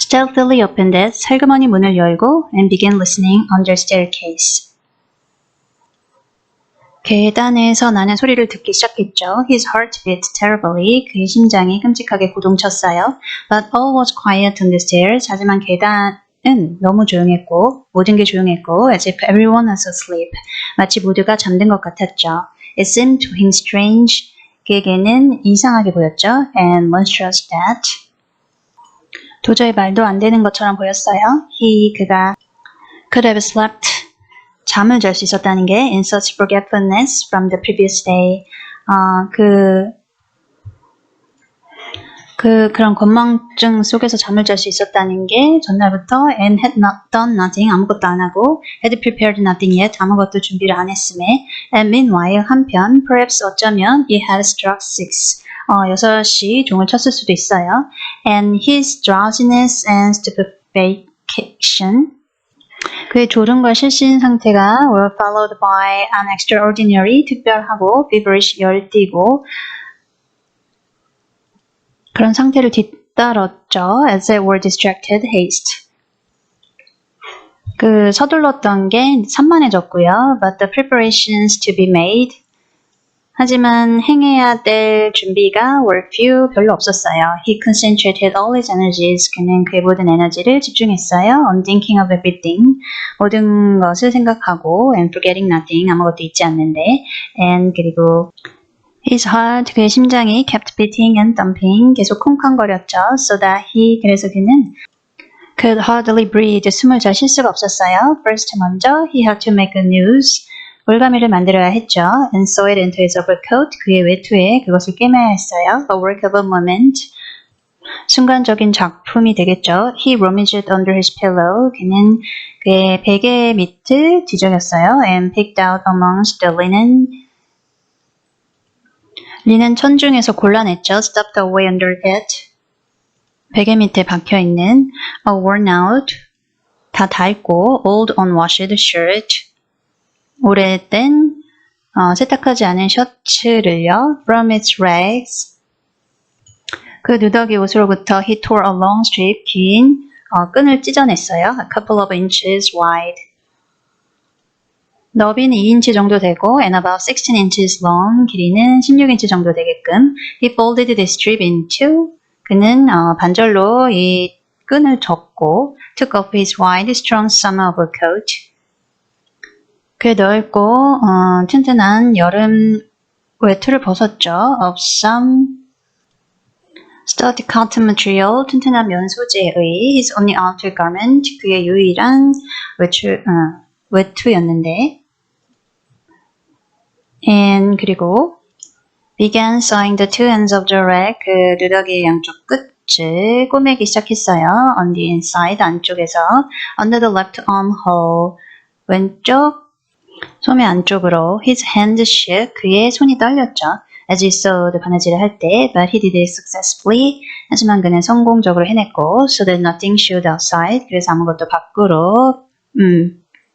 stealthily opened it, 살그머니 문을 열고 and began listening on the staircase. 계단에서 나는 소리를 듣기 시작했죠. His heart beat terribly. 그의 심장이 끔찍하게 고동쳤어요. But all was quiet on the stairs. 하지만 계단은 너무 조용했고 모든 게 조용했고 as if everyone was asleep. 마치 모두가 잠든 것 같았죠. It seemed to him strange. 그에게는 이상하게 보였죠. And monstrous that. 도저히 말도 안 되는 것처럼 보였어요. 그가 could have slept. 잠을 잘 수 있었다는 게 in such forgetfulness from the previous day. 그런 건망증 속에서 잠을 잘 수 있었다는 게 전날부터 and had not done nothing. 아무것도 안 하고 had prepared nothing yet. 아무것도 준비를 안 했음에 and meanwhile 한편 perhaps 어쩌면 he had struck 6시 종을 쳤을 수도 있어요. And his drowsiness and stupefaction 그의 졸음과 실신 상태가 were followed by an extraordinary 특별하고 feverish 열띠고 그런 상태를 뒤따랐죠. As they were distracted haste. 서둘렀던 게 산만해졌고요. But the preparations to be made 하지만 행해야 될 준비가 were few, 별로 없었어요. He concentrated all his energies. 그는 그의 모든 에너지를 집중했어요. On thinking of everything. 모든 것을 생각하고 and forgetting nothing. 아무것도 잊지 않는데. And 그리고 his heart, 그의 심장이 kept beating and thumping. 계속 쿵쾅거렸죠. So that 그래서 그는 could hardly breathe. 숨을 잘 쉴 수가 없었어요. First 먼저 he had to make a noose. 올가미를 만들어야 했죠. And sew it into his overcoat. 그의 외투에 그것을 꿰매야 했어요. A work of a moment. 순간적인 작품이 되겠죠. He rummaged under his pillow. 그는 그의 베개 밑을 뒤적였어요. And picked out amongst the 리넨 천 중에서 골라냈죠. Stuffed away under it. 베개 밑에 박혀있는 a worn out. 다 닳고 old unwashed shirt. 오래된 세탁하지 않은 셔츠를요. From its rags. 그 누더기 옷으로부터 he tore a long strip, 긴 끈을 찢어냈어요. A couple of inches wide. 너비는 2인치 정도 되고 and about 16 inches long. 길이는 16인치 정도 되게끔. He folded the strip into. 그는 반절로 이 끈을 접고 took off his wide, strong summer overcoat. 그의 넓고 튼튼한 여름 외투를 벗었죠. Of some sturdy cotton material, 튼튼한 면 소재의 his only outer garment, 그의 유일한 외투였는데 and 그리고 began sewing the two ends of the rag, 그 누더기의 양쪽 끝을 꼬매기 시작했어요. On the inside, 안쪽에서 under the left armhole, 왼쪽 소매 안쪽으로 his hands shook. 그의 손이 떨렸죠. As he sewed 바느질을 할 때, but he did it successfully. 하지만 그는 성공적으로 해냈고, so that nothing showed outside. 그래서 아무것도 밖으로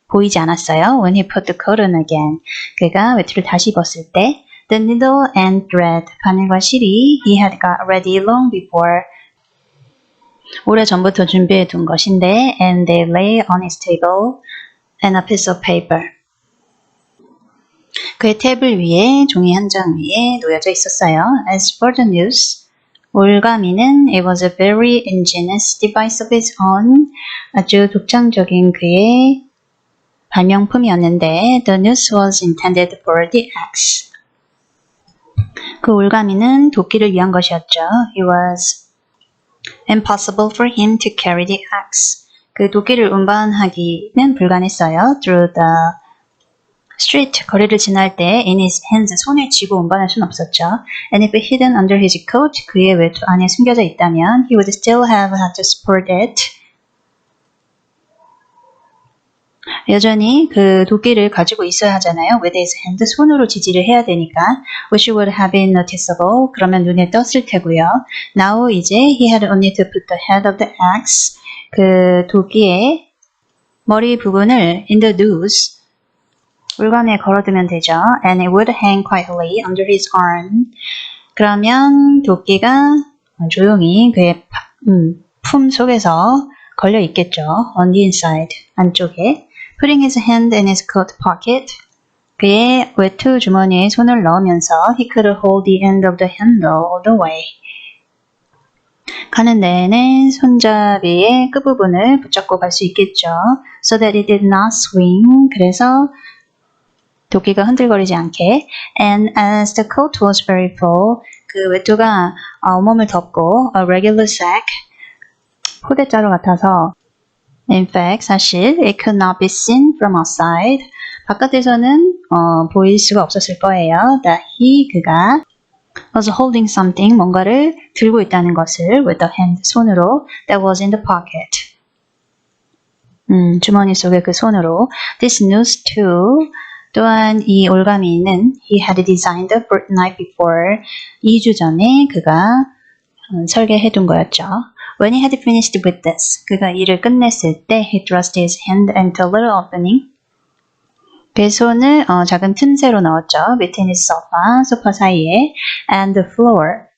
보이지 않았어요. When he put the coat on again. 그가 외투를 다시 입었을 때, the needle and thread, 바늘과 실이 he had got ready long before. 오래 전부터 준비해 둔 것인데, and they lay on his table and a piece of paper. 그의 테이블 위에 종이 한 장 위에 놓여져 있었어요. As for the news, 올가미는 it was a very ingenious device of its own. 아주 독창적인 그의 발명품이었는데 the noose was intended for the axe. 그 올가미는 도끼를 위한 것이었죠. It was impossible for him to carry the axe. 그 도끼를 운반하기는 불가능했어요. Through the street, 거리를 지날 때 in his hands, 손을 쥐고 운반할 수는 없었죠. And if hidden under his coat, 그의 외투 안에 숨겨져 있다면 he would still have had to support it. 여전히 그 도끼를 가지고 있어야 하잖아요. With his hand, 손으로 지지를 해야 되니까 which would have been noticeable. 그러면 눈에 떴을 테고요. Now 이제 he had only to put the head of the axe, 그 도끼의 머리 부분을 in the noose, 올가미에 걸어두면 되죠. And it would hang quietly under his arm. 그러면 도끼가 조용히 그의 품 속에서 걸려 있겠죠. On the inside, 안쪽에. Putting his hand in his coat pocket. 그의 외투 주머니에 손을 넣으면서 he could hold the end of the handle all the way. 가는 내내 손잡이의 끝부분을 붙잡고 갈 수 있겠죠. So that it did not swing. 그래서 도끼가 흔들거리지 않게. And as the coat was very full, 그 외투가 온몸을 덮고 a regular sack, 포대자루 같아서 in fact, 사실 it could not be seen from outside. 바깥에서는 보일 수가 없었을 거예요. That he, 그가 was holding something, 뭔가를 들고 있다는 것을 with the hand, 손으로 that was in the pocket. 주머니 속에 그 손으로. This news too. 또한 이 올가미는 he had designed the night before. 2주 전에 그가 설계해둔 거였죠. When he had finished with this, 그가 일을 끝냈을 때 he thrust his hand into a little opening. 그 손을 작은 틈새로 넣었죠. Between his sofa, 소파 사이에 and the floor,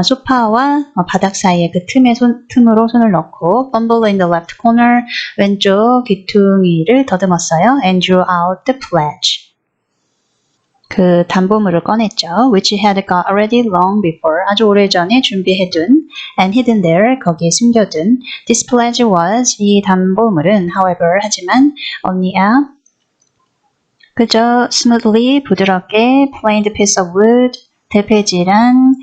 소파와 바닥 사이에 그 틈으로 손을 넣고 fumbled in the left corner, 왼쪽 귀퉁이를 더듬었어요. And drew out the pledge. 그 담보물을 꺼냈죠. Which he had got already long before, 아주 오래전에 준비해둔 and hidden there, 거기에 숨겨둔. This pledge was, 이 담보물은 however, 하지만 only a 그저 smoothly, 부드럽게 planed piece of wood, 대패질한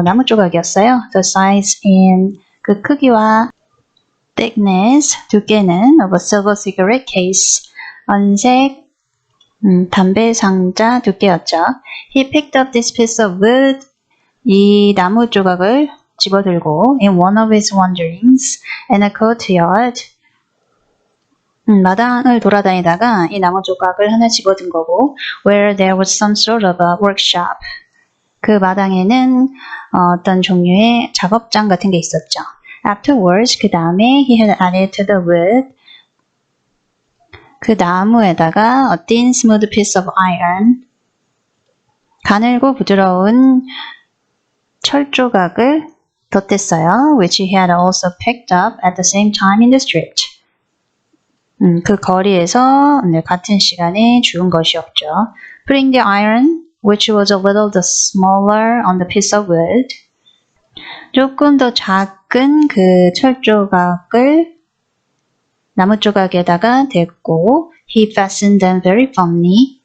나무 조각이었어요. The size and 그 크기와 thickness, 두께는 of a silver cigarette case, 은색 담배 상자 두께였죠. He picked up this piece of wood, 이 나무 조각을 집어들고 in one of his wanderings in a courtyard, 마당을 돌아다니다가 이 나무 조각을 하나 집어든 거고 where there was some sort of a workshop. 그 마당에는 어떤 종류의 작업장 같은 게 있었죠. Afterwards, 그 다음에 he had added to the wood, 그 나무에다가 a thin smooth piece of iron, 가늘고 부드러운 철 조각을 덧댔어요. Which he had also picked up at the same time in the street. 그 거리에서 같은 시간에 주운 것이었죠. Putting the iron, which was a little the smaller on the piece of wood, 조금 더 작은 그 철 조각을 나무 조각에다가 댔고 he fastened them very firmly,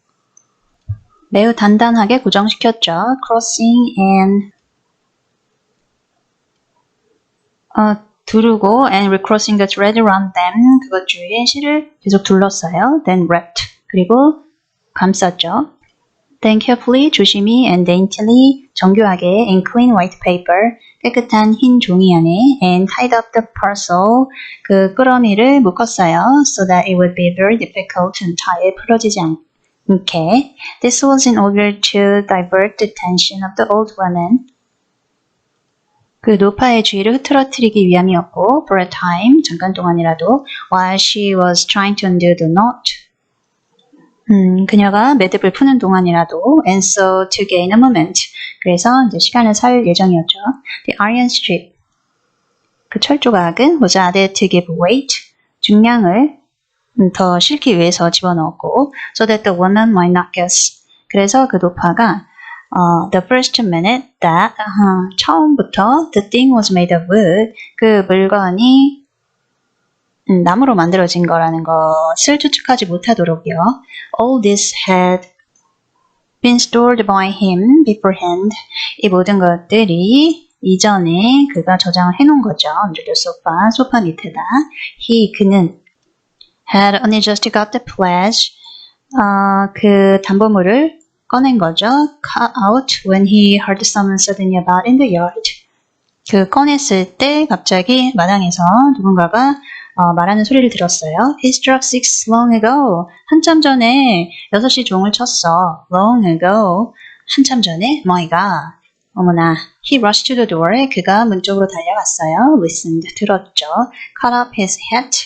매우 단단하게 고정시켰죠. Crossing and 두르고 and recrossing the thread around them, 그것 주위에 실을 계속 둘렀어요. Then wrapped, 그리고 감쌌죠. Then carefully, 조심히 and daintily, 정교하게 in clean white paper, 깨끗한 흰 종이 안에 and tied up the parcel, 그 끌어미를 묶었어요. So that it would be very difficult to untie, 풀어지지 않게. This was in order to divert the attention of the old woman. 그 노파의 주의를 흐트러뜨리기 위함이었고, for a time, 잠깐 동안이라도, while she was trying to undo the knot, 그녀가 매듭을 푸는 동안이라도, and so to gain a moment, 그래서 이제 시간을 살 예정이었죠. The iron strip, 그 철 조각은 was added to give weight, 중량을 더 실기 위해서 집어넣었고, so that the woman might not guess, 그래서 그 노파가 the first minute that 처음부터 the thing was made of wood, 그 물건이 나무로 만들어진 거라는 것을 추측하지 못하도록요. All this had been stored by him beforehand. 이 모든 것들이 이전에 그가 저장을 해놓은 거죠. Under the sofa, 소파 밑에다. 그는 had only just got the pledge. 그 담보물을 꺼낸 거죠. Cut out when he heard someone suddenly about in the yard. 그 꺼냈을 때 갑자기 마당에서 누군가가 말하는 소리를 들었어요. He struck 6 long ago. 한참 전에 6시 종을 쳤어. Long ago. 한참 전에. My God. 어머나. He rushed to the door. 그가 문 쪽으로 달려갔어요. Listened. 들었죠. Caught up his hat.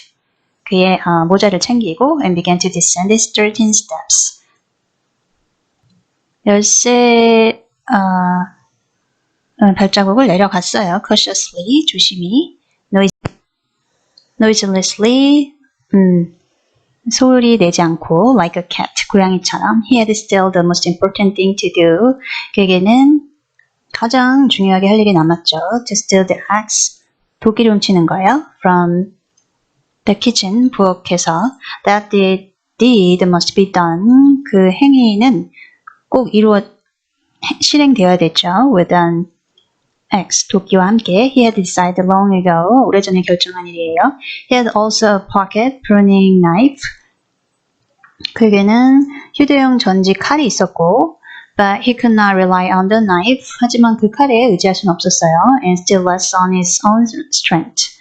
그의 모자를 챙기고 and began to descend his 13 steps. 열쇠 발자국을 내려갔어요. Cautiously, 조심히. noiselessly, 소리 내지 않고, like a cat, 고양이처럼. He had still the most important thing to do. 그에게는 가장 중요하게 할 일이 남았죠. To steal the eggs, 도끼를 훔치는 거예요. From the kitchen, 부엌에서. That the deed must be done. 그 행위는 꼭 실행되어야 됐죠. With an X, 도끼와 함께. He had decided long ago, 오래전에 결정한 일이에요. He had also a pocket pruning knife. 그에게는 휴대용 전지 칼이 있었고, but he could not rely on the knife. 하지만 그 칼에 의지할 수는 없었어요. And still less on his own strength.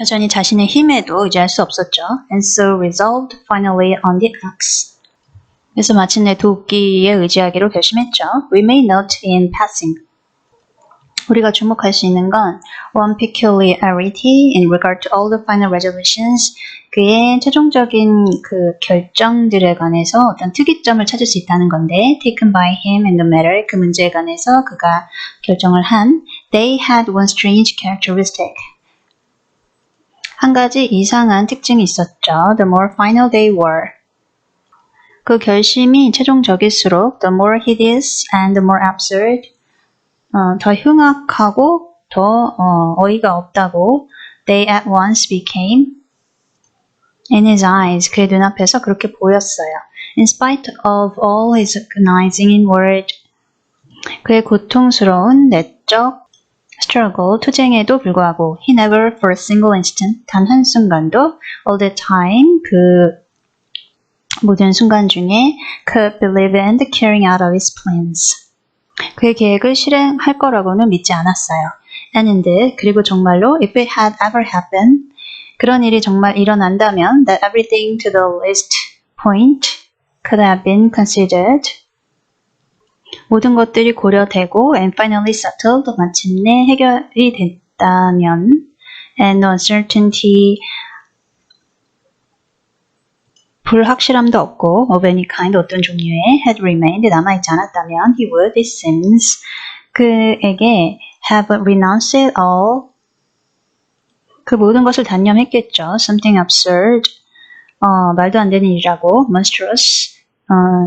여전히 자신의 힘에도 의지할 수 없었죠. And so resolved finally on the axe. 그래서 마침내 도끼에 의지하기로 결심했죠. We may note in passing. 우리가 주목할 수 있는 건 one peculiarity in regard to all the final resolutions. 그의 최종적인 그 결정들에 관해서 어떤 특이점을 찾을 수 있다는 건데 taken by him in the matter. 그 문제에 관해서 그가 결정을 한 they had one strange characteristic. 한 가지 이상한 특징이 있었죠. The more final they were. 그 결심이 최종적일수록 the more hideous and the more absurd. 더 흉악하고 더 어이가 없다고 they at once became in his eyes. 그의 눈앞에서 그렇게 보였어요. In spite of all his agonizing inward 그의 고통스러운 내적 struggle, 투쟁에도 불구하고 he never for a single instant 단 한순간도 all the time 그 모든 순간 중에 could believe in the carrying out of his plans. 그의 계획을 실행할 거라고는 믿지 않았어요. And 그리고 정말로 if it had ever happened 그런 일이 정말 일어난다면 that everything to the least point could have been considered 모든 것들이 고려되고 and finally settled 마침내 해결이 됐다면 and no uncertainty 불확실함도 없고 of any kind 어떤 종류의 had remained 남아있지 않았다면 he would it seems 그에게 have renounced it all 그 모든 것을 단념했겠죠. Something absurd 말도 안 되는 일이라고 monstrous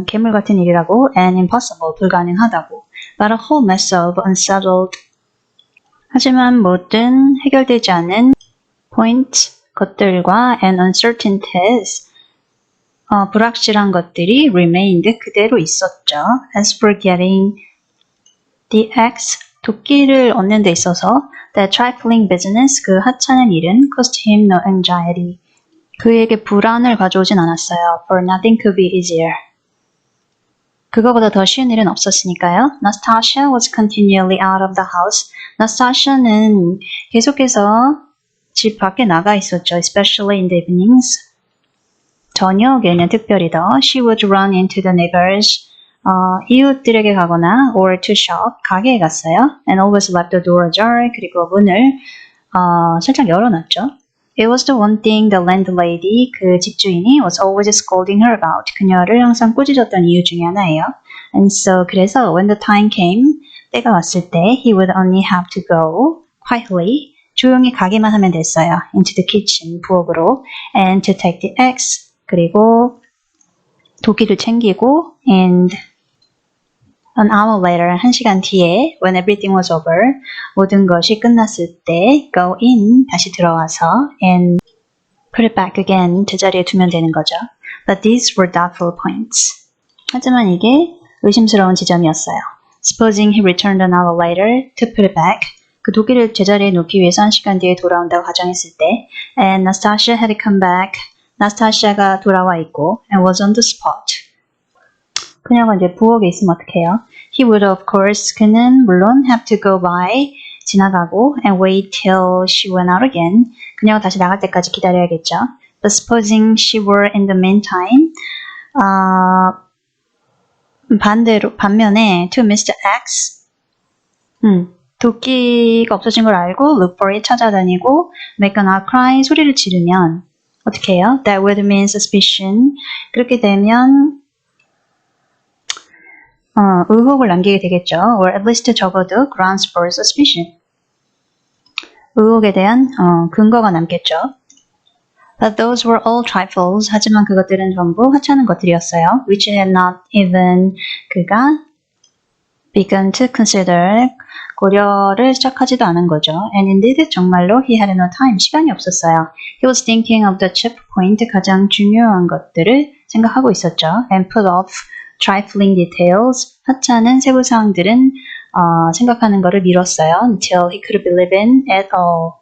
괴물 같은 일이라고 and impossible 불가능하다고 but a whole mess of unsettled 하지만 모든 해결되지 않은 points 것들과 and uncertainties 불확실한 것들이 remained 그대로 있었죠. As for getting the axe 도끼를 얻는 데 있어서 that trifling business 그 하찮은 일은 caused him no anxiety 그에게 불안을 가져오진 않았어요. For nothing could be easier 그거보다 더 쉬운 일은 없었으니까요. Nastasia was continually out of the house. Nastasia는 계속해서 집 밖에 나가 있었죠. Especially in the evenings. 저녁에는 특별히 더 she would run into the neighbors 이웃들에게 가거나 or to shop 가게에 갔어요. And always left the door ajar 그리고 문을 살짝 열어놨죠. It was the one thing the landlady 그 집주인이 was always scolding her about 그녀를 항상 꾸짖었던 이유 중에 하나예요. And so 그래서 when the time came 때가 왔을 때 he would only have to go quietly 조용히 가기만 하면 됐어요. Into the kitchen 부엌으로 and to take the eggs 그리고 도끼를 챙기고 and an hour later, 1시간 뒤에 when everything was over, 모든 것이 끝났을 때 go in, 다시 들어와서 and put it back again, 제자리에 두면 되는 거죠. But these were doubtful points. 하지만 이게 의심스러운 지점이었어요. Supposing he returned an hour later to put it back, 그 도끼를 제자리에 놓기 위해서 1시간 뒤에 돌아온다고 가정했을 때 and Nastasia had come back, 나스타시아가 돌아와 있고 and was on the spot. 그녀가 이제 부엌에 있으면 어떡해요? He would of course 그는 물론 have to go by 지나가고 and wait till she went out again. 그녀가 다시 나갈 때까지 기다려야겠죠. But supposing she were in the meantime 반면에 to Mr. X 도끼가 없어진 걸 알고 look for it 찾아다니고 make an outcry 소리를 지르면 어떻게 해요? That would mean suspicion. 그렇게 되면 의혹을 남기게 되겠죠. Or at least 적어도 grounds for suspicion. 의혹에 대한 근거가 남겠죠. But those were all trifles. 하지만 그것들은 전부 하찮은 것들이었어요. Which had not even 그가 begun to consider 고려를 시작하지도 않은 거죠. And indeed 정말로 he had no time. 시간이 없었어요. He was thinking of the chief point. 가장 중요한 것들을 생각하고 있었죠. And put off trifling details. 하찮은 세부사항들은 생각하는 것을 미뤘어요. Until he could believe in it all.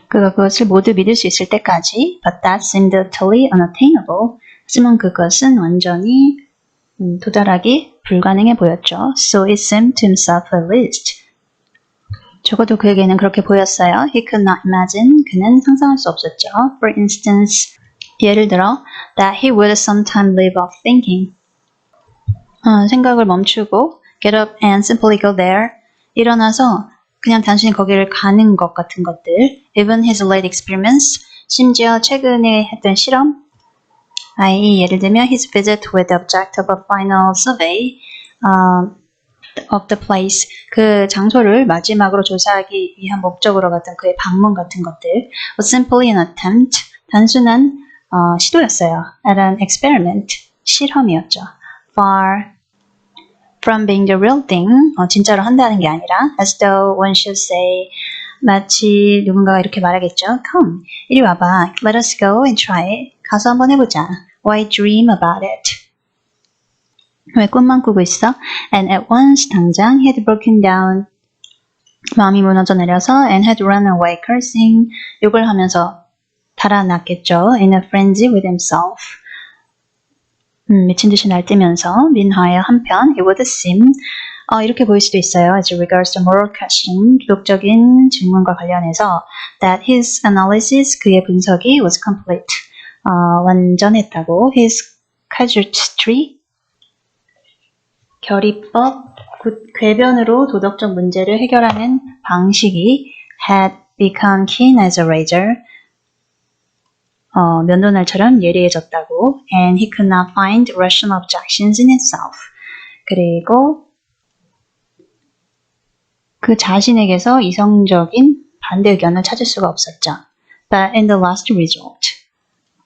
그가 그것을 모두 믿을 수 있을 때까지. But that seemed utterly unattainable. 하지만 그것은 완전히 도달하기 불가능해 보였죠. So it seemed to himself at least. 적어도 그에게는 그렇게 보였어요. He could not imagine. 그는 상상할 수 없었죠. For instance, 예를 들어 that he would sometime leave off thinking. 생각을 멈추고 get up and simply go there. 일어나서 그냥 단순히 거기를 가는 것 같은 것들. Even his late experiments. 심지어 최근에 했던 실험. i.e. 예를 들면 his visit with the object of a final survey of the place. 그 장소를 마지막으로 조사하기 위한 목적으로 갔던 그의 방문 같은 것들. Was simply an attempt. 단순한 시도였어요. At an experiment. 실험이었죠. Far from being the real thing. 진짜로 한다는 게 아니라 as though one should say 마치 누군가가 이렇게 말하겠죠. Come, 이리 와봐. Let us go and try it. 가서 한번 해보자. Why dream about it? 왜 꿈만 꾸고 있어? And at once 당장 he had broken down. 마음이 무너져 내려서 and had run away cursing. 욕을 하면서 달아났겠죠. In a frenzy with himself. 미친 듯이 날뛰면서. Meanwhile 한편 it would seem 이렇게 보일 수도 있어요. As regards the moral question, 도덕적인 질문과 관련해서 that his analysis, 그의 분석이 was complete. 완전했다고. His casuistry, 결의법, 궤변으로 도덕적 문제를 해결하는 방식이 had become keen as a razor. 면도날처럼 예리해졌다고. And he could not find rational objections in himself. 그리고 그 자신에게서 이성적인 반대 의견을 찾을 수가 없었죠. But in the last resort.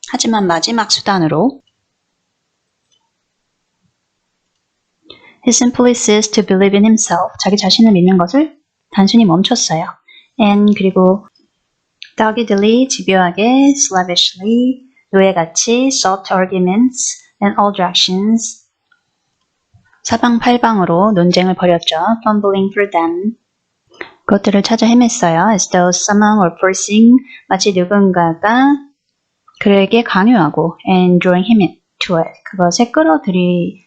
하지만 마지막 수단으로 he simply ceased to believe in himself. 자기 자신을 믿는 것을 단순히 멈췄어요. And 그리고 doggedly, 집요하게, slavishly, 노예같이 sought arguments in all directions. 사방팔방으로 논쟁을 벌였죠. Fumbling for them. 그것들을 찾아 헤맸어요. As though someone were forcing, 마치 누군가가 그에게 강요하고 and drawing him into it. 그것에 끌어들이려는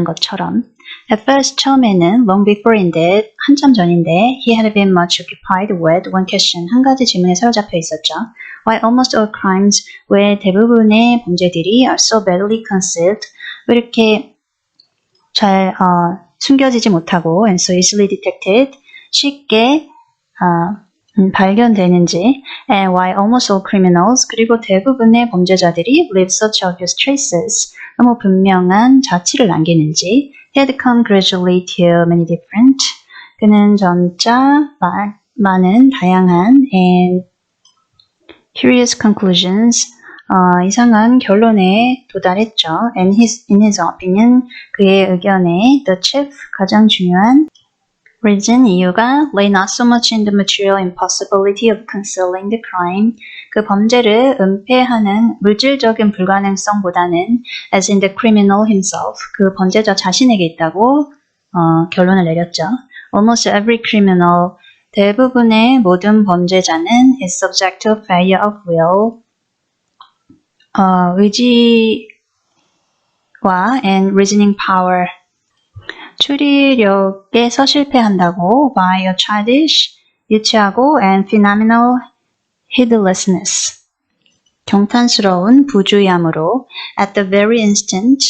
것처럼. At first, 처음에는 long before indeed, 한참 전인데 he had been much occupied with one question. 한 가지 질문에 사로잡혀 있었죠. Why almost all crimes, 왜 대부분의 범죄들이 are so badly concealed, 왜 이렇게 잘 숨겨지지 못하고 and so easily detected, 쉽게 발견되는지, and why almost all criminals, 그리고 대부분의 범죄자들이 leave such obvious traces, 너무 분명한 자취를 남기는지, he had come gradually to many different, 그는 점차 많은 다양한 and curious conclusions, 이상한 결론에 도달했죠. And in his opinion, 그의 의견에 the chief, 가장 중요한 reason, 이유가 lay not so much in the material impossibility of concealing the crime, 그 범죄를 은폐하는 물질적인 불가능성보다는 as in the criminal himself, 그 범죄자 자신에게 있다고 결론을 내렸죠. Almost every criminal, 대부분의 모든 범죄자는 is subject to failure of will, 의지와 and reasoning power, 추리력에서 실패한다고 by a childish, 유치하고 and phenomenal heedlessness, 경탄스러운 부주의함으로 at the very instant,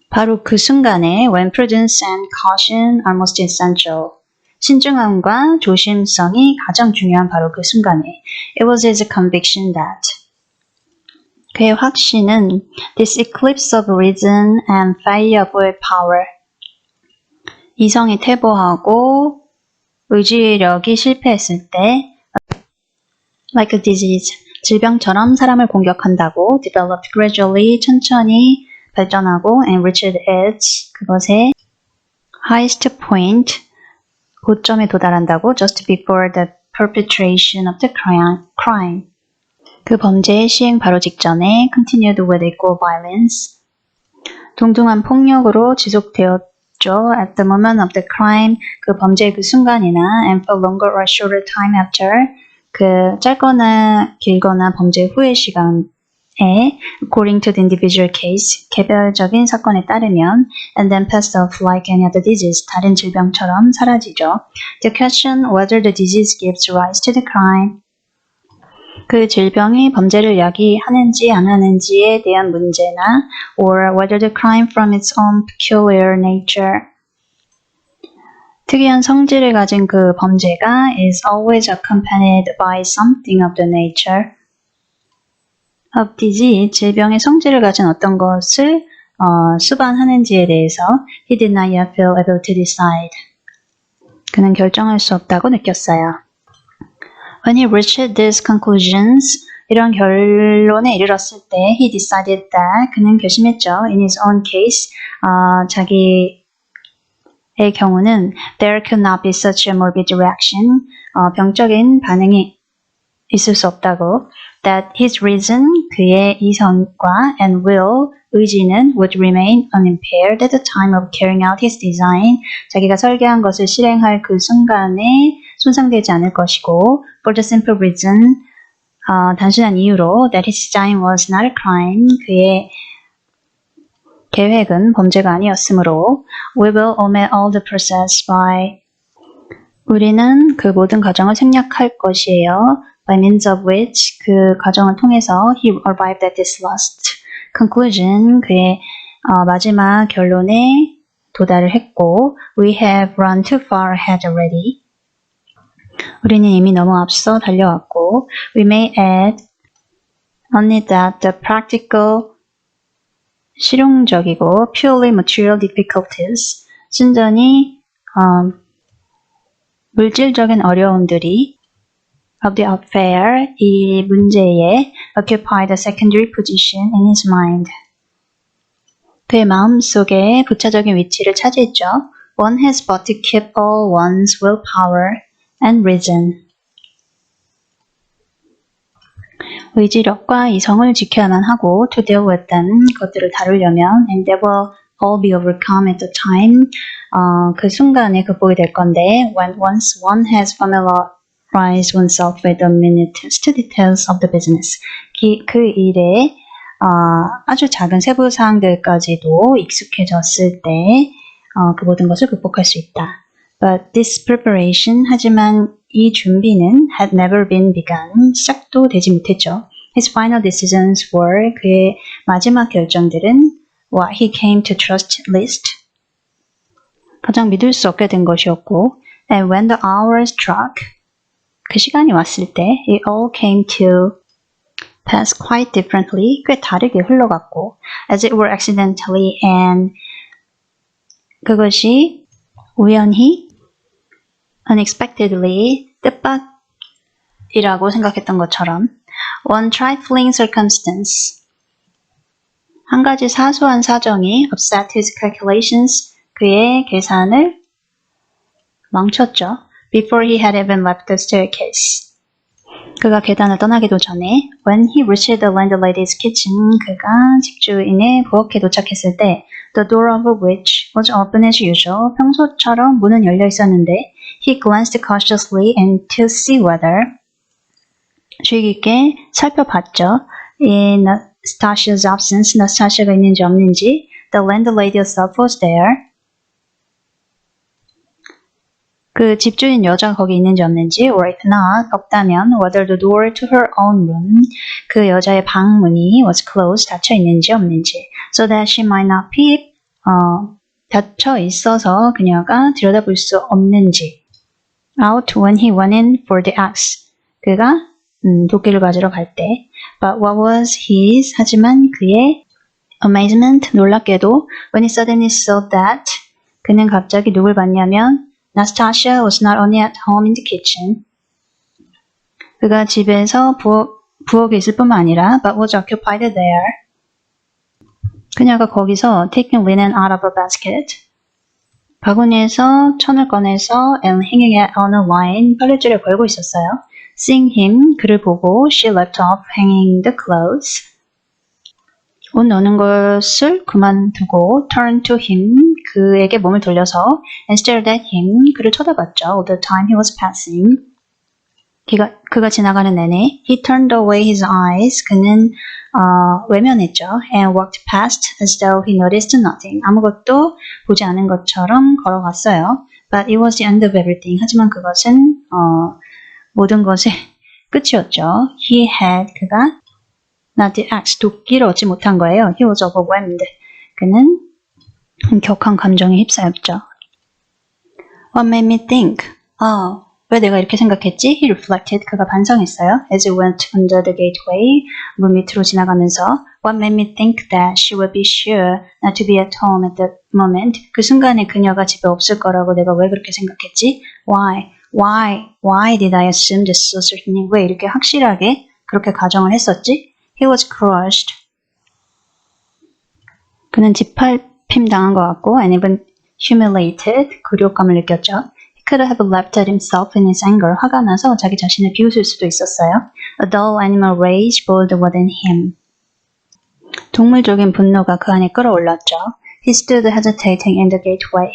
바로 그 순간에 when prudence and caution are most essential, 신중함과 조심성이 가장 중요한 바로 그 순간에 it was his conviction that, 그의 확신은 this eclipse of reason and fire of will power, 이성이 퇴보하고 의지력이 실패했을 때 like a disease, 질병처럼 사람을 공격한다고 developed gradually, 천천히 발전하고 and reached its, 그것의 highest point, 고점에 도달한다고 just before the perpetration of the crime. 그 범죄의 시행 바로 직전에 continued with equal violence. 동등한 폭력으로 지속되었죠. At the moment of the crime, 그 범죄의 그 순간이나 and for longer or shorter time after, 그 짧거나 길거나 범죄 후의 시간에 according to the individual case, 개별적인 사건에 따르면 and then passed off like any other disease, 다른 질병처럼 사라지죠. The question whether the disease gives rise to the crime, 그 질병이 범죄를 야기하는지 안 하는지에 대한 문제나 or whether the crime from its own peculiar nature, 특이한 성질을 가진 그 범죄가 is always accompanied by something of the nature of disease, 질병의 성질을 가진 어떤 것을 수반하는지에 대해서 he did not yet feel able to decide. 그는 결정할 수 없다고 느꼈어요. When he reached these conclusions, 이런 결론에 이르렀을 때 he decided that, 그는 결심했죠. In his own case, 자기의 경우는 there could not be such a morbid reaction, 병적인 반응이 있을 수 없다고. That his reason, 그의 이성과 and will, 의지는 would remain unimpaired at the time of carrying out his design. 자기가 설계한 것을 실행할 그 순간에 손상되지 않을 것이고 for the simple reason, 단순한 이유로 that his design was not a crime, 그의 계획은 범죄가 아니었으므로 we will omit all the process by, 우리는 그 모든 과정을 생략할 것이에요. by means of which, 그 과정을 통해서 he arrived at this last conclusion, 그의 마지막 결론에 도달을 했고 we have run too far ahead already, 우리는 이미 너무 앞서 달려왔고 we may add only that the practical, 실용적이고 purely material difficulties, 순전히 물질적인 어려움들이 of the affair, 이 문제에 occupied a secondary position in his mind, 그의 마음속에 부차적인 위치를 차지했죠. One has but to keep all one's willpower and reason. 의지력과 이성을 지켜야만 하고 to deal with them, 것들을 다루려면 and they will all be overcome at the time, 그 순간에 극복이 될 건데 when once one has familiarized oneself with the minutest details of the business, 그 일에 아주 작은 세부 사항들까지도 익숙해졌을 때 그 모든 것을 극복할 수 있다. But this preparation, 하지만 이 준비는 had never been begun, 시작도 되지 못했죠. His final decisions were, 그의 마지막 결정들은 what he came to trust least, 가장 믿을 수 없게 된 것이었고 and when the hour struck, 그 시간이 왔을 때 it all came to pass quite differently, 꽤 다르게 흘러갔고 as it were accidentally and 그것이 우연히 unexpectedly, 뜻밖이라고 생각했던 것처럼 one trifling circumstance, 한 가지 사소한 사정이 upset his calculations, 그의 계산을 망쳤죠. Before he had even left the staircase, 그가 계단을 떠나기도 전에 when he reached the landlady's kitchen, 그가 집주인의 부엌에 도착했을 때 the door of which was open as usual, 평소처럼 문은 열려 있었는데 he glanced cautiously and to see whether, 주의 깊게 살펴봤죠. In Nastasia's absence, 나스타시아가 있는지 없는지 the landlady herself was there, 그 집주인 여자가 거기 있는지 없는지 or if not, 없다면 whether the door to her own room, 그 여자의 방 문이 was closed, 닫혀 있는지 없는지 so that she might not peep, 닫혀 있어서 그녀가 들여다볼 수 없는지 out when he went in for the axe, 그가 도끼를 가지러 갈 때 but what was his, 하지만 그의 amazement, 놀랍게도 when he suddenly saw that, 그는 갑자기 누굴 봤냐면 Nastasia was not only at home in the kitchen. 그가 집에서 부엌에 있을 뿐만 아니라 but was occupied there. 그녀가 거기서 taking linen out of a basket. 바구니에서 천을 꺼내서 and hanging it on a line 빨래줄에 걸고 있었어요. Seeing him, 그를 보고 she left off hanging the clothes. 옷 넣는 것을 그만두고 turned to him, 그에게 몸을 돌려서 and stared at him, 그를 쳐다봤죠. All the time he was passing. 그가 지나가는 내내 he turned away his eyes, 그는 외면했죠. And walked past as though he noticed nothing. 아무것도 보지 않은 것처럼 걸어갔어요. But it was the end of everything. 하지만 그것은 모든 것의 끝이었죠. He had, 그가 not the axe, 도끼를 얻지 못한 거예요. He was overwhelmed. 그는 격한 감정에 휩싸였죠. What made me think? 왜 내가 이렇게 생각했지? He reflected. 그가 반성했어요. As he went under the gateway, 문 밑으로 지나가면서 What made me think that she would be sure not to be at home at that moment? 그 순간에 그녀가 집에 없을 거라고 내가 왜 그렇게 생각했지? Why did I assume this so certainly? 왜 이렇게 확실하게 그렇게 가정을 했었지? He was crushed. 그는 짓밟힘 당한 것 같고 and even humiliated. 굴욕감을 느꼈죠. He could have laughed at himself in his anger. 화가 나서 자기 자신을 비웃을 수도 있었어요. A dull animal rage boiled within him. 동물적인 분노가 그 안에 끌어올랐죠. He stood hesitating in the gateway.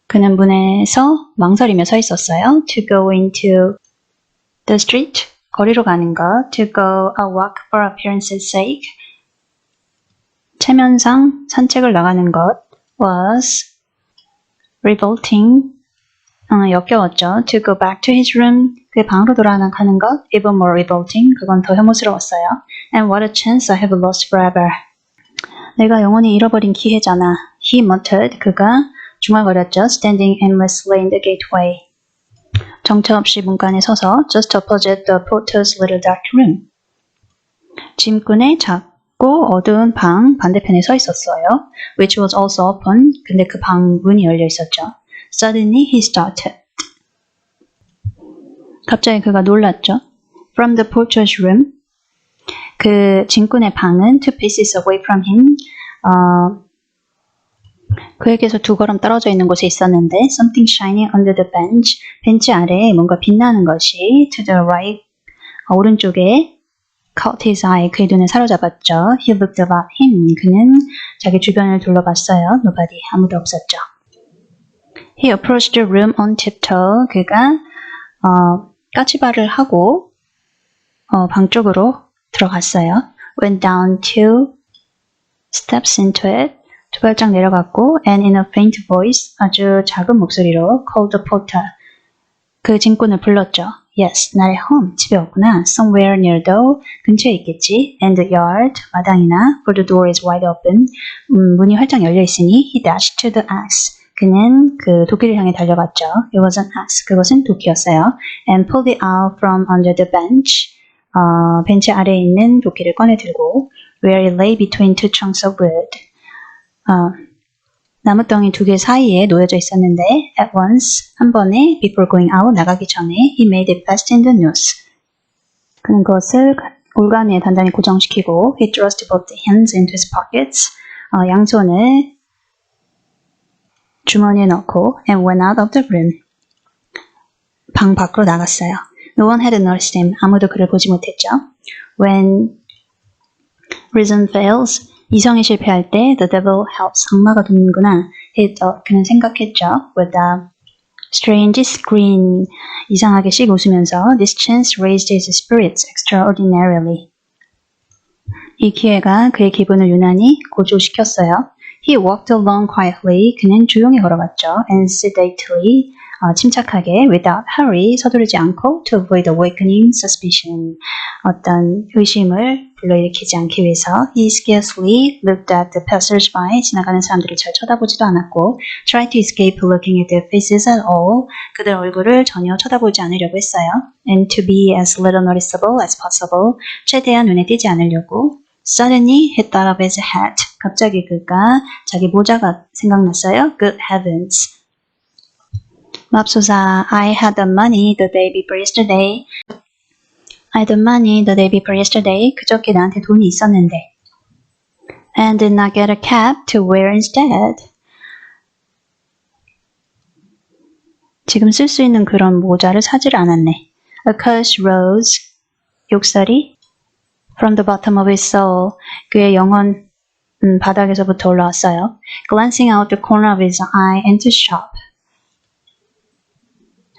그는 문에서 망설이며 서 있었어요. To go into the street. 거리로 가는 것. To go a walk for appearance's sake. 체면상 산책을 나가는 것. Was revolting. 역겨웠죠. To go back to his room. 그의 방으로 돌아가는 것. Even more revolting. 그건 더 혐오스러웠어요. And what a chance I have lost forever. 내가 영원히 잃어버린 기회잖아. He muttered. 그가 중얼거렸죠. Standing aimlessly in the gateway. 정처 없이 문간에 서서 just opposite the porter's little dark room. 짐꾼의 작고 어두운 방 반대편에 서 있었어요. Which was also open. 근데 그 방 문이 열려 있었죠. Suddenly he started. 갑자기 그가 놀랐죠. From the porter's room. 그 짐꾼의 방은 two paces away from him. 그에게서 두 걸음 떨어져 있는 곳에 있었는데 something shining under the bench. 벤치 아래에 뭔가 빛나는 것이 to the right. 오른쪽에 caught his eye. 그의 눈을 사로잡았죠. He looked about him. 그는 자기 주변을 둘러봤어요. Nobody. 아무도 없었죠. He approached the room on tiptoe. 그가 까치발을 하고 방 쪽으로 들어갔어요. Went down 2 steps into it. 두 발짝 내려갔고 and in a faint voice, 아주 작은 목소리로 called the porter. 그 짐꾼을 불렀죠. Yes, not at home. 집에 없구나. Somewhere near the door. 근처에 있겠지. And the yard. 마당이나. For the door is wide open. 문이 활짝 열려 있으니 he dashed to the axe. 그는 그 도끼를 향해 달려갔죠. It was an axe. 그것은 도끼였어요. And pulled it out from under the bench. 벤치 아래에 있는 도끼를 꺼내 들고 where it lay between two chunks of wood. 나무덩이 두 개 사이에 놓여져 있었는데 at once, 한 번에 before going out, 나가기 전에 he made it fast in the noose. 그는 그것을 올가미에 단단히 고정시키고 he thrust both hands into his pockets. 양손을 주머니에 넣고 and went out of the room. 방 밖으로 나갔어요. No one had noticed him. 아무도 그를 보지 못했죠. When reason fails, 이성이 실패할 때 the devil helps. 악마가 돕는구나. He thought. 그는 생각했죠. With a strange scream. 이상하게 씩 웃으면서 this chance raised his spirits extraordinarily. 이 기회가 그의 기분을 유난히 고조시켰어요. He walked along quietly. 그는 조용히 걸어갔죠. And sedately. 침착하게 without hurry. 서두르지 않고 to avoid awakening suspicion. 어떤 의심을 불러일으키지 않기 위해서 he scarcely looked at the passers-by. 지나가는 사람들을 잘 쳐다보지도 않았고 tried to escape looking at their faces at all. 그들 얼굴을 전혀 쳐다보지 않으려고 했어요. And to be as little noticeable as possible. 최대한 눈에 띄지 않으려고. Suddenly he thought of his hat. 갑자기 그가 자기 모자가 생각났어요. Good heavens. 맙소사, I had the money the day before yesterday. I had the money the day before yesterday. 그저께 나한테 돈이 있었는데. And did not get a cap to wear instead. 지금 쓸 수 있는 그런 모자를 사질 않았네. A curse rose. 욕설이 from the bottom of his soul. 그의 영혼 바닥에서부터 올라왔어요. Glancing out the corner of his eye into shop.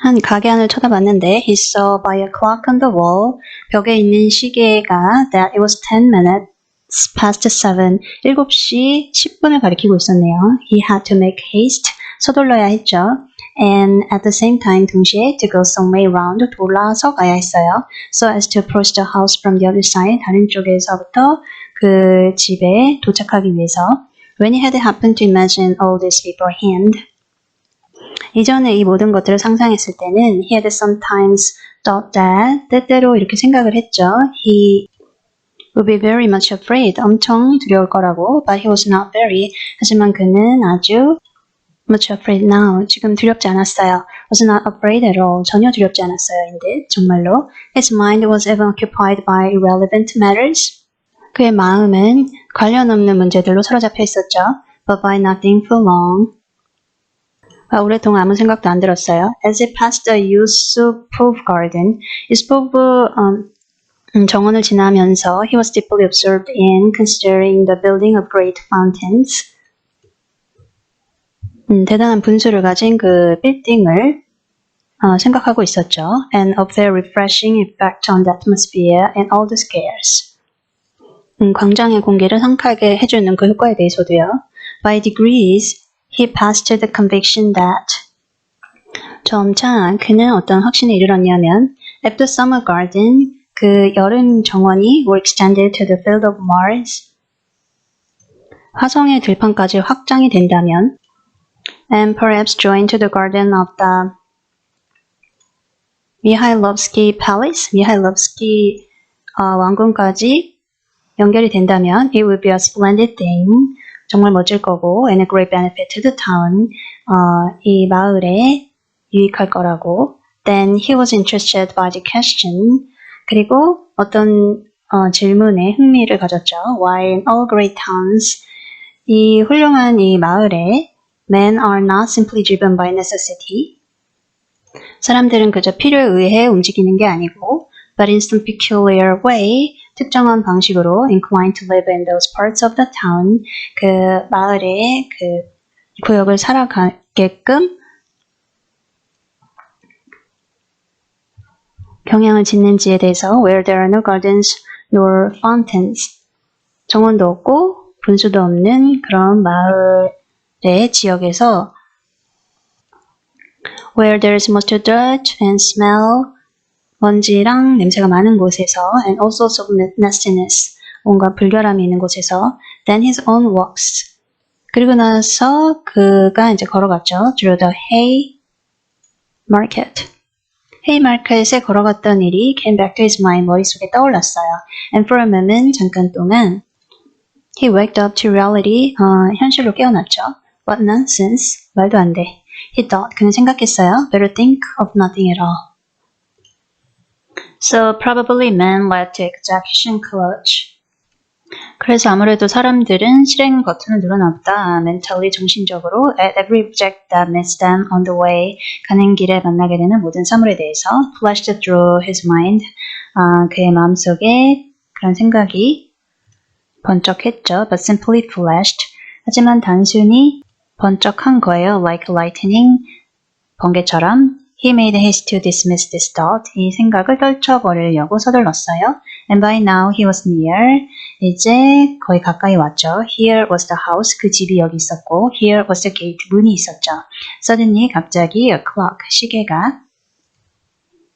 한 가게 안을 쳐다봤는데 he saw by a clock on the wall. 벽에 있는 시계가 that it was 10 minutes past 7. 7시 10분을 가리키고 있었네요. He had to make haste. 서둘러야 했죠. And at the same time 동시에 to go some way round. 돌아서 가야 했어요. So as to approach the house from the other side. 다른 쪽에서부터 그 집에 도착하기 위해서. When he had happened to imagine all this beforehand. 이전에 이 모든 것들을 상상했을 때는 he had sometimes thought that 때때로 이렇게 생각을 했죠. He would be very much afraid. 엄청 두려울 거라고. But he was not very. 하지만 그는 아주 much afraid now. 지금 두렵지 않았어요. Was not afraid at all. 전혀 두렵지 않았어요. indeed. 정말로. His mind was even occupied by irrelevant matters. 그의 마음은 관련 없는 문제들로 사로잡혀 있었죠. But by nothing for long. 오랫동안 아무 생각도 안 들었어요. As he passed the Yusupov garden, Yusupov 정원을 지나면서 he was deeply absorbed in considering the building of great fountains. 대단한 분수를 가진 그 빌딩을 생각하고 있었죠. And of their refreshing effect on the atmosphere and all the squares. 광장의 공기를 상쾌하게 해주는 그 효과에 대해서도요. By degrees, he passed to the conviction that 점차 그는 어떤 확신에 이르렀냐면 if the summer garden, 그 여름 정원이 were extended to the field of Mars, 화성의 들판까지 확장이 된다면 and perhaps joined to the garden of the Mihailovsky Palace, 미하일롭스키 왕궁까지 연결이 된다면 it would be a splendid thing. 정말 멋질 거고 and a great benefit to the town. 이 마을에 유익할 거라고. Then he was interested by the question. 그리고 어떤 질문에 흥미를 가졌죠. Why in all great towns, 이 훌륭한 이 마을에 men are not simply driven by necessity. 사람들은 그저 필요에 의해 움직이는 게 아니고 but in some peculiar way, 특정한 방식으로 inclined to live in those parts of the town, 그 마을의 그 구역을 살아가게끔 경향을 짓는지에 대해서 where there are no gardens nor fountains, 정원도 없고 분수도 없는 그런 마을의 지역에서 where there is most dirt and smell, 먼지랑 냄새가 많은 곳에서 and all sorts of nastiness, 뭔가 불결함이 있는 곳에서 then his own walks, 그리고 나서 그가 이제 걸어갔죠. through the hay market. hay market에 걸어갔던 일이 came back to his mind, 머릿속에 떠올랐어요. and for a moment, 잠깐 동안 he waked up to reality, 현실로 깨어났죠. what nonsense, 말도 안 돼. he thought, 그는 생각했어요. better think of nothing at all. So probably men led to execution clutch. 그래서 아무래도 사람들은 실행 버튼을 눌러나 보다. mentally, 정신적으로 at every object that meets them on the way, 가는 길에 만나게 되는 모든 사물에 대해서 flashed through his mind. 그의 마음속에 그런 생각이 번쩍했죠. but simply flashed. 하지만 단순히 번쩍한 거예요. like lightning, 번개처럼. He made haste to dismiss this thought. 이 생각을 떨쳐버리려고 서둘렀어요. And by now he was near. 이제 거의 가까이 왔죠. Here was the house. 그 집이 여기 있었고 here was the gate. 문이 있었죠. Suddenly, 갑자기 a clock. 시계가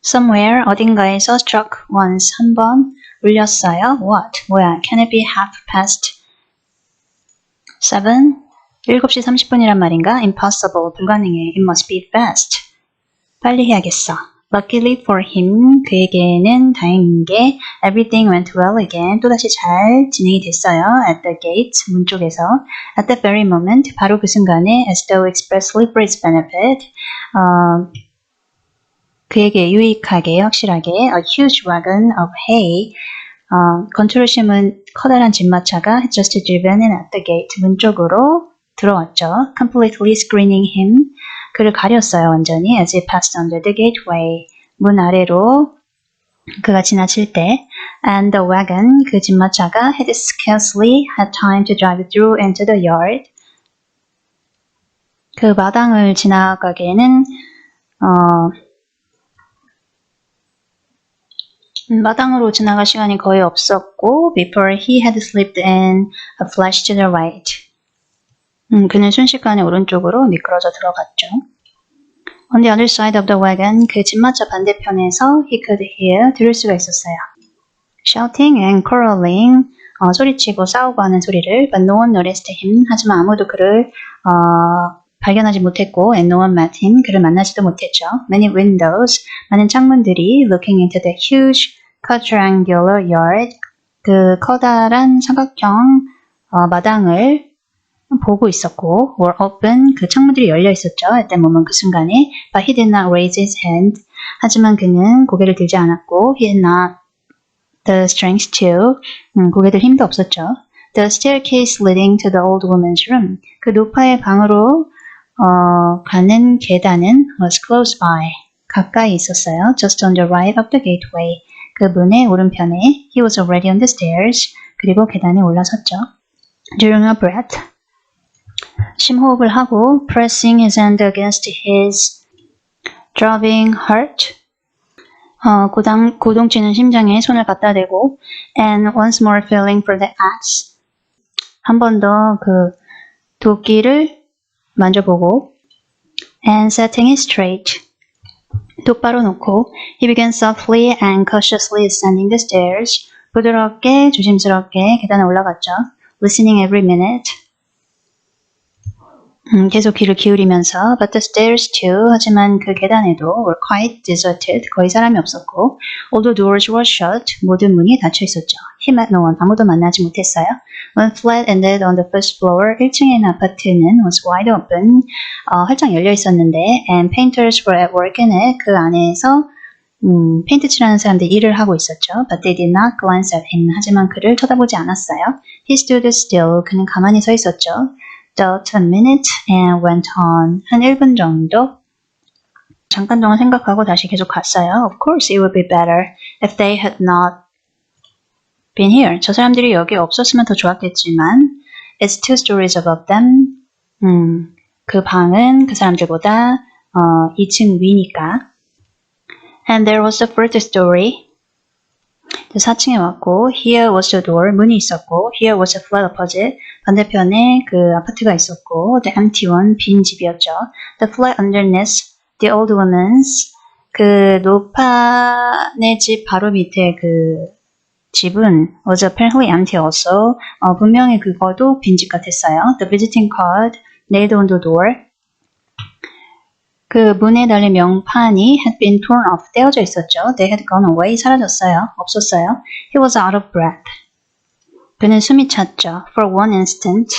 somewhere, 어딘가에서 struck once. 한 번 울렸어요. What? 뭐야? Can it be half past 7? 7시 30분이란 말인가? Impossible. 불가능해. It must be fast. 빨리 해야겠어. Luckily for him, 그에게는 다행인 게 everything went well again. 또다시 잘 진행이 됐어요. At the gate, 문 쪽에서. At that very moment, 바로 그 순간에 as though expressly for his benefit, 그에게 유익하게, 확실하게 a huge wagon of hay, 건초를 심은 커다란 집마차가 had just driven in at the gate, 문 쪽으로 들어왔죠. Completely screening him, 그를 가렸어요, 완전히. As he passed under the gateway, 문 아래로 그가 지나칠 때. And the wagon, 그 집마차가 had scarcely had time to drive through into the yard. 그 마당을 지나가기에는 마당으로 지나갈 시간이 거의 없었고 before he had slipped in a flash to the right. 그는 순식간에 오른쪽으로 미끄러져 들어갔죠. On the other side of the wagon, 그 집마차 반대편에서 he could hear, 들을 수가 있었어요. Shouting and quarreling, 소리치고 싸우고 하는 소리를, but no one noticed him, 하지만 아무도 그를 발견하지 못했고, and no one met him, 그를 만나지도 못했죠. Many windows, 많은 창문들이 looking into the huge quadrangular yard, 그 커다란 삼각형 마당을 보고 있었고, were open, 그 창문들이 열려 있었죠. at that moment, 그 순간에. But he did not raise his hand. 하지만 그는 고개를 들지 않았고, he had not the strength to, 고개 들 힘도 없었죠. The staircase leading to the old woman's room. 그 노파의 방으로 가는 계단은 was close by. 가까이 있었어요. Just on the right of the gateway. 그 문의 오른편에 he was already on the stairs. 그리고 계단에 올라섰죠. During a breath. 심호흡을 하고 pressing his hand against his throbbing heart. 고동치는 심장에 손을 갖다 대고 and once more feeling for the axe. 한 번 더 그 도끼를 만져보고 and setting it straight. 똑바로 놓고 he began softly and cautiously ascending the stairs. 부드럽게 조심스럽게 계단에 올라갔죠. Listening every minute. 계속 귀를 기울이면서 but the stairs too, 하지만 그 계단에도 were quite deserted, 거의 사람이 없었고 all the doors were shut, 모든 문이 닫혀 있었죠. He met no one, 아무도 만나지 못했어요. One flat ended on the first floor, 1층에 있는 아파트는 was wide open, 활짝 열려 있었는데 and painters were at work in it, 그 안에서 페인트 칠하는 사람들이 일을 하고 있었죠. But they did not glance at him, 하지만 그를 쳐다보지 않았어요. He stood still, 그는 가만히 서 있었죠. Thought a minute and went on. 한 1분 정도 잠깐 동안 생각하고 다시 계속 갔어요. Of course it would be better if they had not been here. 저 사람들이 여기 없었으면 더 좋았겠지만 It's 2 stories above them. 그 방은 그 사람들보다 2층 위니까. And there was the third story. 4층에 왔고 here was the door, 문이 있었고 here was a flat opposite, 반대편에 그 아파트가 있었고 the empty one, 빈 집이었죠. The flat underneath the old woman's, 그 노파네 집 바로 밑에 그 집은 was apparently empty also, 분명히 그거도 빈집 같았어요. The visiting card nailed on the door, 그 문에 달린 명판이 had been torn off, 떼어져 있었죠. They had gone away, 사라졌어요. 없었어요. He was out of breath. 그는 숨이 찼죠. For one instant.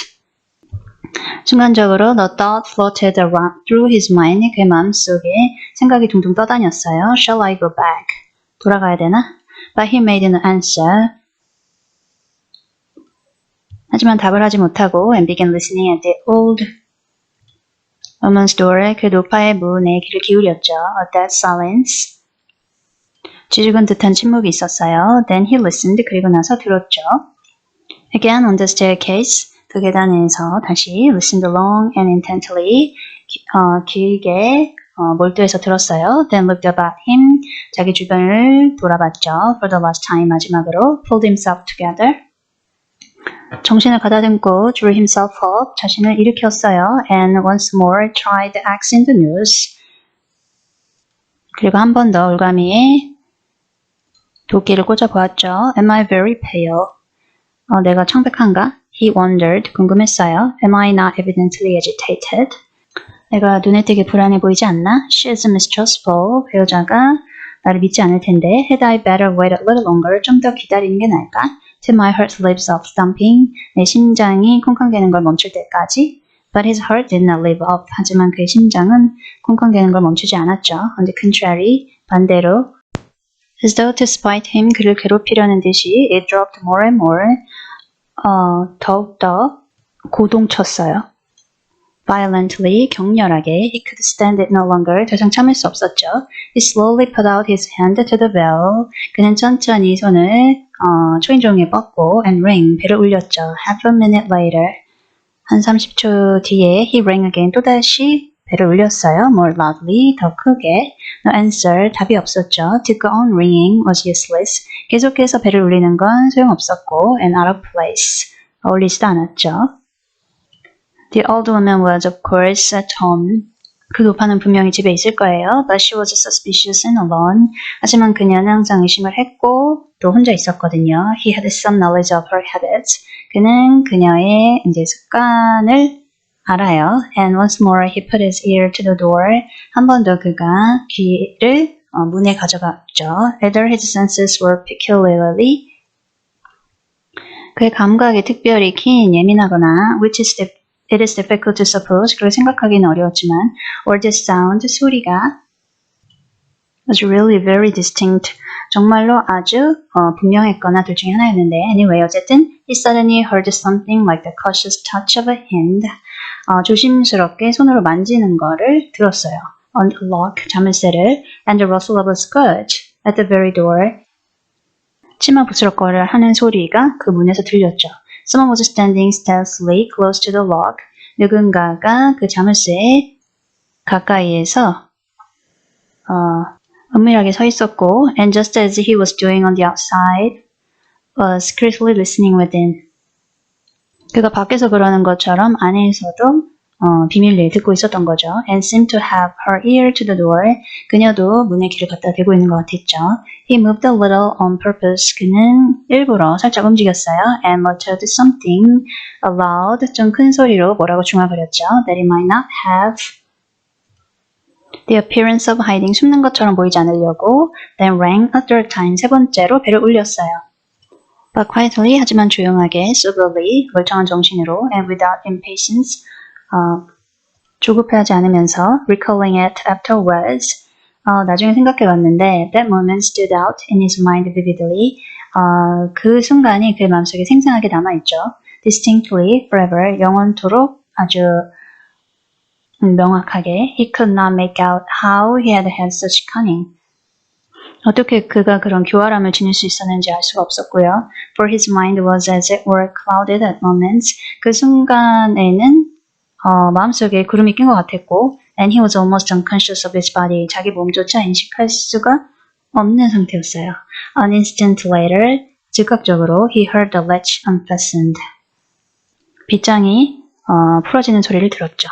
순간적으로 the thought floated around through his mind. 그의 마음속에 생각이 둥둥 떠다녔어요. Shall I go back? 돌아가야 되나? But he made no answer. 하지만 답을 하지 못하고 and began listening at the old woman's door, 그 노파의 문에 귀를 기울였죠. A dead silence. 쥐죽은 듯한 침묵이 있었어요. Then he listened. 그리고 나서 들었죠. Again on the staircase. 그 계단에서 다시 listened long and intently. 길게 몰두해서 들었어요. Then looked about him. 자기 주변을 돌아봤죠. For the last time, 마지막으로 pulled himself together. 정신을 가다듬고 drew himself up, 자신을 일으켰어요. And once more tried the axe in the noose. 그리고 한 번 더 올가미에 도끼를 꽂아보았죠. Am I very pale? 내가 창백한가? He wondered, 궁금했어요. Am I not evidently agitated? 내가 눈에 띄게 불안해 보이지 않나? She is mistrustful. 그 여자가 나를 믿지 않을 텐데. Had I better wait a little longer? 좀 더 기다리는 게 나을까? Till my heart leaves off thumping. 내 심장이 콩쾅대는 걸 멈출 때까지. But his heart did not leave off. 하지만 그의 심장은 콩쾅대는 걸 멈추지 않았죠. On the contrary, 반대로 as though to spite him, 그를 괴롭히려는 듯이 it dropped more and more. 더욱더 고동쳤어요. Violently, 격렬하게. He could stand it no longer. 더 이상 참을 수 없었죠. He slowly put out his hand to the bell. 그는 천천히 손을 초인종에 뻗고 and rang, 벨을 울렸죠. Half a minute later. 한 30초 뒤에 he rang again. 또다시 벨을 울렸어요. More loudly, 더 크게. No answer, 답이 없었죠. To go on ringing was useless. 계속해서 벨을 울리는 건 소용없었고 and out of place. 어울리지도 않았죠. The old woman was of course at home. 그 노파는 분명히 집에 있을 거예요. But she was suspicious and alone. 하지만 그녀는 항상 의심을 했고 또 혼자 있었거든요. He had some knowledge of her habits. 그는 그녀의 이제 습관을 알아요. And once more he put his ear to the door. 한 번 더 그가 귀를 문에 가져갔죠. Whether his senses were peculiarly 그의 감각이 특별히 keen, 예민하거나 which is it is difficult to suppose. 그걸 생각하기는 어려웠지만 or the sound, 소리가 was really very distinct. 정말로 아주 분명했거나 둘 중에 하나였는데 anyway, 어쨌든 he suddenly heard something like the cautious touch of a hand. 조심스럽게 손으로 만지는 거를 들었어요. Unlock, 자물쇠를 and the rustle of a skirt at the very door. 치마 부스럭거리를 하는 소리가 그 문에서 들렸죠. Someone was standing stealthily close to the lock. 누군가가 그 자물쇠에 가까이에서 은밀하게 서 있었고 and just as he was doing on the outside, was carefully listening within. 그가 밖에서 그러는 것처럼 안에서도 비밀리에 듣고 있었던 거죠. And seemed to have her ear to the door. 그녀도 문에 귀를 갖다 대고 있는 것 같았죠. He moved a little on purpose. 그는 일부러 살짝 움직였어요. And muttered something aloud. 좀 큰 소리로 뭐라고 중얼거렸죠. That it might not have the appearance of hiding. 숨는 것처럼 보이지 않으려고. Then rang a third time. 세 번째로 벨을 울렸어요. But quietly, 하지만 조용하게, soberly, 멀쩡한 정신으로, and without impatience, 조급해하지 않으면서, recalling it afterwards, 나중에 생각해봤는데, that moment stood out in his mind vividly. 그 순간이 그의 마음속에 생생하게 남아있죠. Distinctly, forever, 영원토록 아주 명확하게. He could not make out how he had had such cunning. 어떻게 그가 그런 교활함을 지닐 수 있었는지 알 수가 없었고요. For his mind was as it were clouded at moments. 그 순간에는 마음속에 구름이 낀 것 같았고 and he was almost unconscious of his body. 자기 몸조차 인식할 수가 없는 상태였어요. An instant later, 즉각적으로 he heard the latch unfastened. 빗장이 풀어지는 소리를 들었죠.